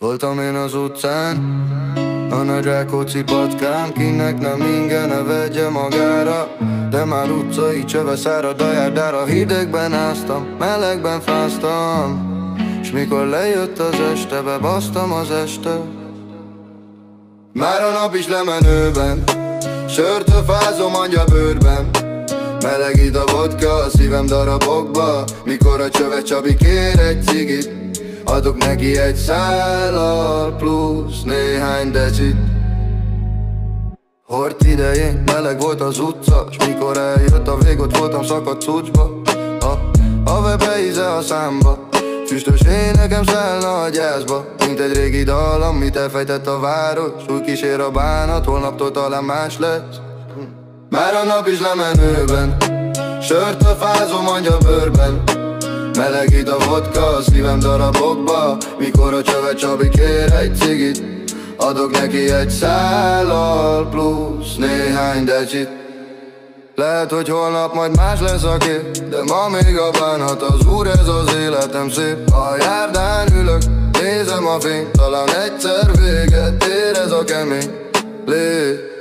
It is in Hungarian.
Voltam én az utcán, a nagy Rákóczi patkán, kinek nem inge, ne vegye magára. De már utcai csöve szárad a járdára. Hidegben áztam, melegben fáztam, s mikor lejött az este, bebasztam az este. Már a nap is lemenőben, sörtől fázom angyalbőrben. Melegít a vodka a szívem darabokba. Mikor a csöve Csabi kér egy cigit, adok neki egy szállal plusz néhány decit. Hort idején meleg volt az utca, s mikor eljött a vég, ott voltam szakadt cuccba. A haver íze a számba, füstös énekem szállna a gyászba. Mint egy régi dal, amit elfejtett a város, úgy kísér a bánat, holnaptól talán más lesz. Már a nap is lemenőben, sörtől fázom angyalbőrben. Melegít a vodka a szívem darabokba. Mikor a csöve Csabi kér egy cigit, adok neki egy szállal plusz néhány decsit. Lehet, hogy holnap majd más lesz a kép, de ma még a bánat az úr, ez az életem szép. A járdán ülök, nézem a fényt, talán egyszer véget ér ez a kemény lét.